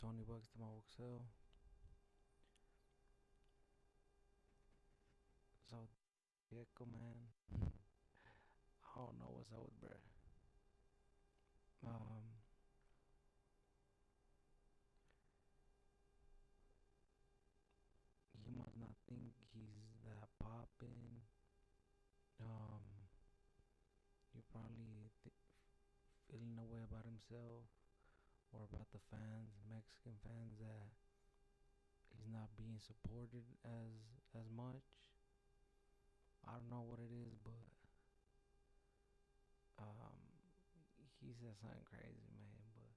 $20 to my boxeo. So, Pacheco, man, I don't know what's up with bruh. Um, he must not think he's that poppin'. Um, you probably feeling a way about himself or about the fans, Mexican fans, that he's not being supported as much. I don't know what it is, but um, he said something crazy, man. But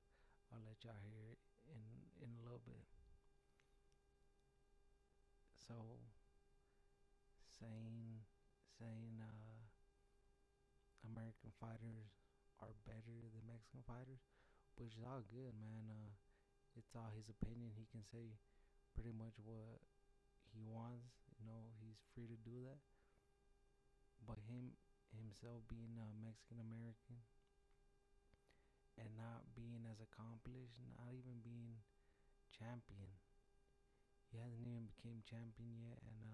I'll let y'all hear it in a little bit. So saying saying American fighters are better than Mexican fighters, which is all good, man. It's all his opinion. He can say pretty much what he wants. You know, he's free to do that. But himself being a Mexican American and not being as accomplished, not even being champion. He hasn't even became champion yet, and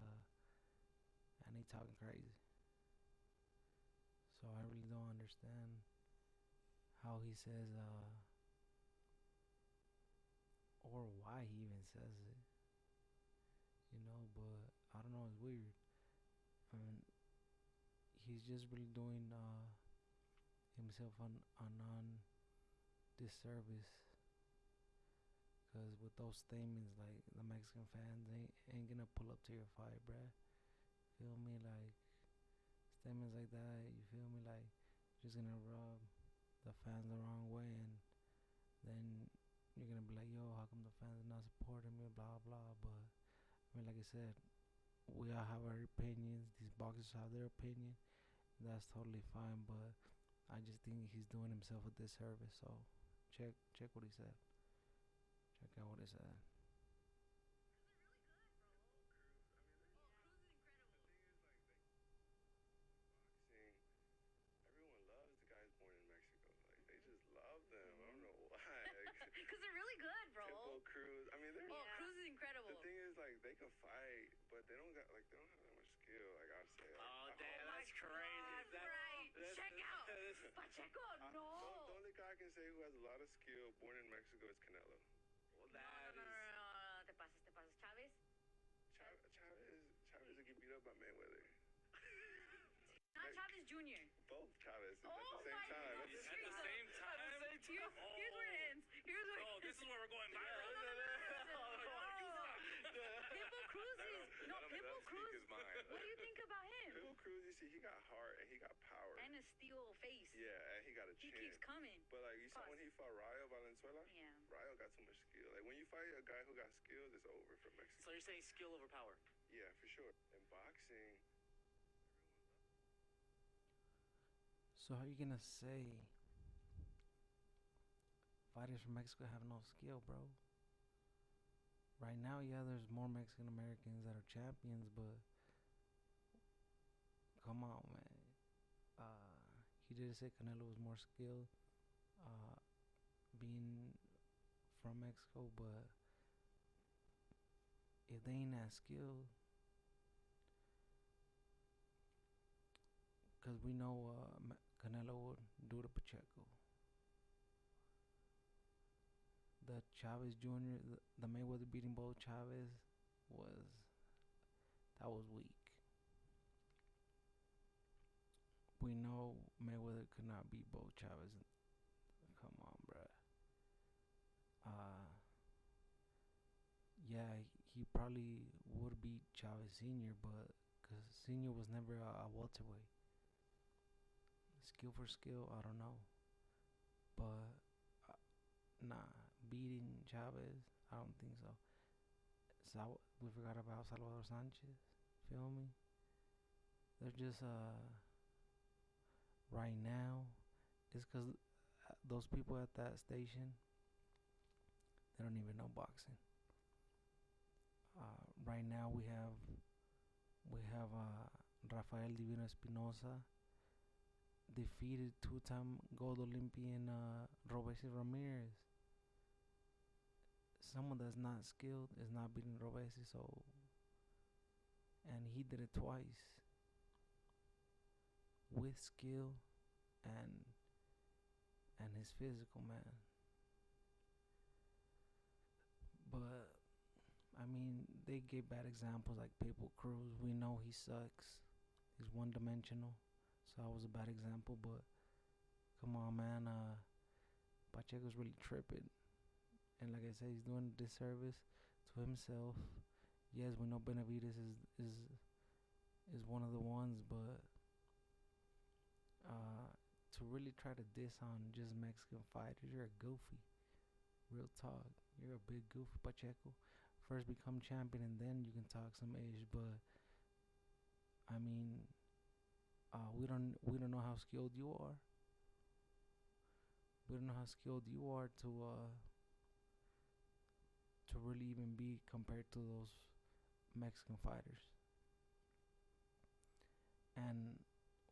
he talking crazy. So I really don't understand how he says or why he even says it. You know, but I don't know. It's weird. And he's just really doing himself a non disservice. Cause with those statements, like the Mexican fans ain't gonna pull up to your fight, bruh. Feel me? Like statements like that, you feel me? Like just gonna rub the fans the wrong way, and then you're gonna be like, yo, how come the fans are not supporting me? Blah blah. But I mean, like I said, we all have our opinions. These boxers have their opinion. That's totally fine. But I just think he's doing himself a disservice. So check what he said. Check out what he said. Boxing, everyone loves the guys born in Mexico. Like they just love them. I don't know why. Because they're really good, bro. Tempo Cruz. I mean, they're. Oh, Cruz is incredible. The thing is, like, they can fight, but they don't got like they don't have that much skill. Like I'd say. Like, Oh damn, my that's crazy. God, right. Check out. Pacheco, The no. only guy I can say who has a lot of skill born in Mexico is Canelo. Well, No, that no, no, is. no, no. Te pasas, te pasas. Chavez? Chavez will get beat up by Mayweather. Not Chavez Jr. Both Chavez Oh at the same my time. God. At the same time? Here's where it ends. Here's where Oh, this is where we're going viral. Pitbull Cruz is... No, Let him Pitbull speak Cruz... his mind. What do you think about him? Pitbull Cruz, you see, he got heart and he got power. And a steel face. Yeah, and he got a He chin. keeps coming. But like you saw Pause. when he fought Rayo Valenzuela, Yeah. Rayo got too much skill. Like when you fight a guy who got skills, it's over for Mexico. So you're saying skill over power? Yeah, for sure. In boxing, So how you gonna say fighters from Mexico have no skill, bro? Right now, yeah, there's more Mexican Americans that are champions, but come on, man. He did say Canelo was more skilled, uh, being from Mexico, but if they ain't that skilled, because we know Canelo would do to Pacheco. The Chavez Jr., the Mayweather beating both Chavez was that was weak. We know Mayweather could not beat both Chavez. Come on, bruh. Uh, yeah, he probably would beat Chavez Senior, but because Senior was never a welterweight. Skill for skill, I don't know, but nah, beating Chavez, I don't think so. We forgot about Salvador Sanchez. Feel me? They're just right now. It's because those people at that station, they don't even know boxing. Right now we have Rafael Divino Espinosa defeated two-time gold Olympian Robeisy Ramirez. someone that's not skilled is not beating Robesi. So, and he did it twice with skill and his physical, man. But I mean, they gave bad examples like People Cruz. We know he sucks. He's one dimensional. So that was a bad example. But come on, man. Pacheco's really tripping. And like I said, he's doing a disservice to himself. Yes, we know Benavides is one of the ones, but to really try to diss on just Mexican fighters, you're a goofy. Real talk. You're a big goofy, Pacheco. First become champion and then you can talk some ish. But I mean, we don't know how skilled you are. We don't know how skilled you are to really even be compared to those Mexican fighters. And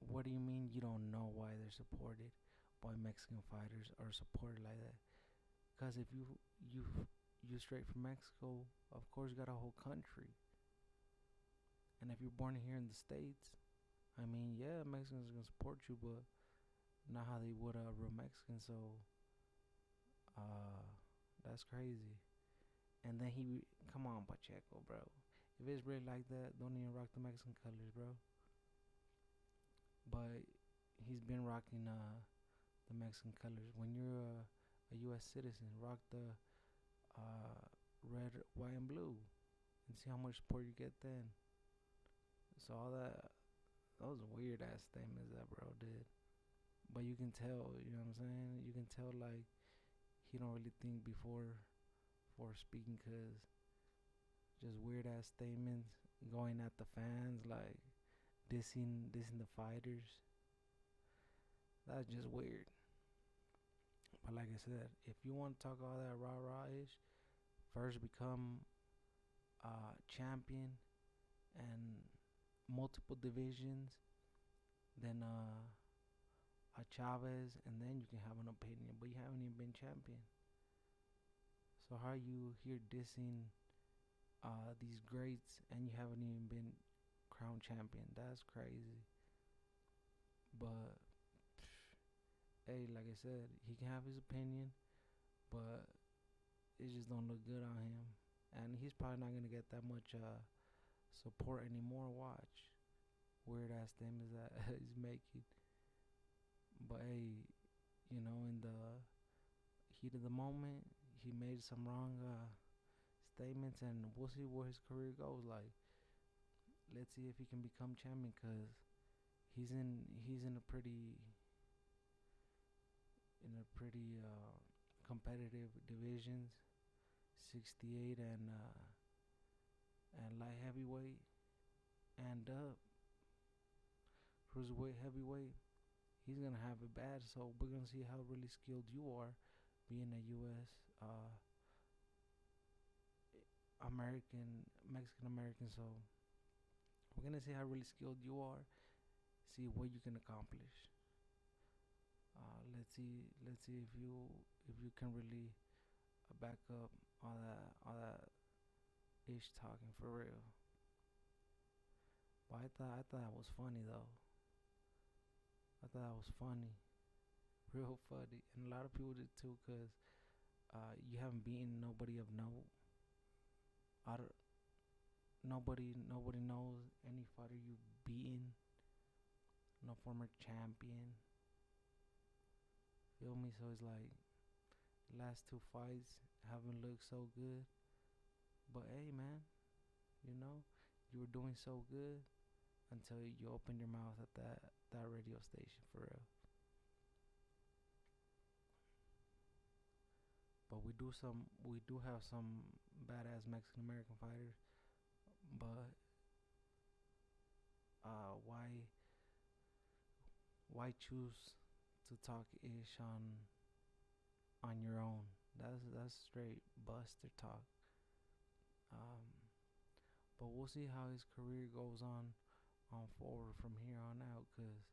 what do you mean you don't know why they're supported? Why Mexican fighters are supported like that? Because if you straight from Mexico, of course you got a whole country. And if you're born here in the States, I mean, yeah, Mexicans are gonna support you, but not how they would a real Mexican. So, uh, that's crazy. And then come on, Pacheco, bro. If it's really like that, don't even rock the Mexican colors, bro. But he's been rocking the Mexican colors. When you're a U.S. citizen, rock the red, white, and blue, and see how much support you get then. So all that, those weird ass statements that bro did. But you can tell, you know what I'm saying? You can tell like he don't really think before speaking, cause just weird ass statements going at the fans, like dissing the fighters. That's just weird. But like I said, if you want to talk all that rah rah ish, first become champion and multiple divisions, then a Chavez, and then you can have an opinion. But you haven't even been champion. So how are you here dissing these greats and you haven't even been crowned champion? That's crazy. But hey, like I said, he can have his opinion, but it just don't look good on him. And he's probably not gonna get that much support anymore. Watch, weird ass statements that he's making. But hey, in the heat of the moment, he made some wrong statements, and we'll see where his career goes. Like, let's see if he can become champion, cause he's in a pretty competitive divisions, 68 and light heavyweight and cruiserweight heavyweight. He's gonna have it bad. So we're gonna see how really skilled you are, being a U.S. Mexican American. So we're gonna see how really skilled you are. See what you can accomplish. Let's see if you can really back up all that ish talking for real. But I thought that was funny though. I thought that was funny, real funny, and a lot of people did too, cause you haven't beaten nobody of note. I don't, nobody knows any fighter you've beaten. No former champion. Feel me? So it's like last two fights haven't looked so good. But hey, man, you were doing so good until you opened your mouth at that radio station for real. But we do have some badass Mexican American fighters. But why choose to talk ish on your own? That's straight buster talk. Um, but we'll see how his career goes on forward from here on out. Cause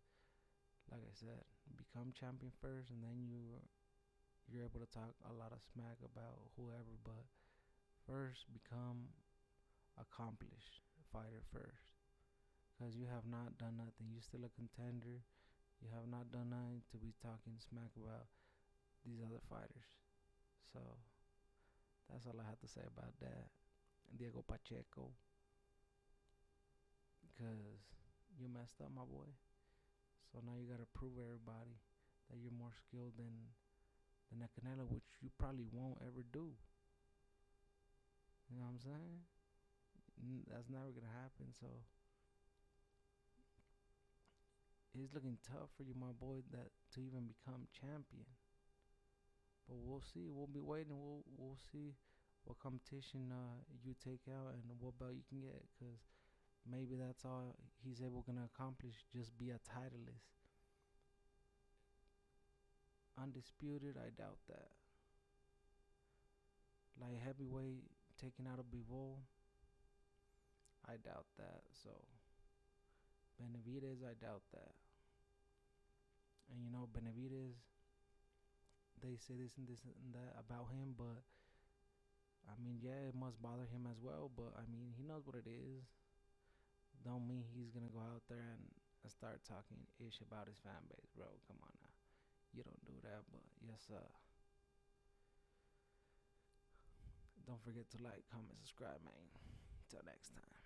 like I said, become champion first, and then you're able to talk a lot of smack about whoever. But first become accomplished fighter first, because you have not done nothing. You still a contender. You have not done nothing to be talking smack about these other fighters. So that's all I have to say about that. Diego Pacheco, because you messed up, my boy. So now you gotta prove everybody that you're more skilled than that Canelo, which you probably won't ever do. You know what I'm saying? That's never gonna happen. So it's looking tough for you, my boy, that to even become champion. But we'll see. We'll be waiting. We'll see what competition you take out and what belt you can get. Cause maybe that's all he's able gonna accomplish. Just be a titleist. Undisputed, I doubt that. Like heavyweight taking out a Bivol, I doubt that. So Benavidez, I doubt that. And you know Benavidez, they say this and this and that about him, but I mean, yeah, it must bother him as well. But I mean, he knows what it is. Don't mean he's gonna go out there and start talking ish about his fan base, bro. Come on now, you don't do that. But yes, don't forget to like, comment, subscribe, man. Till next time.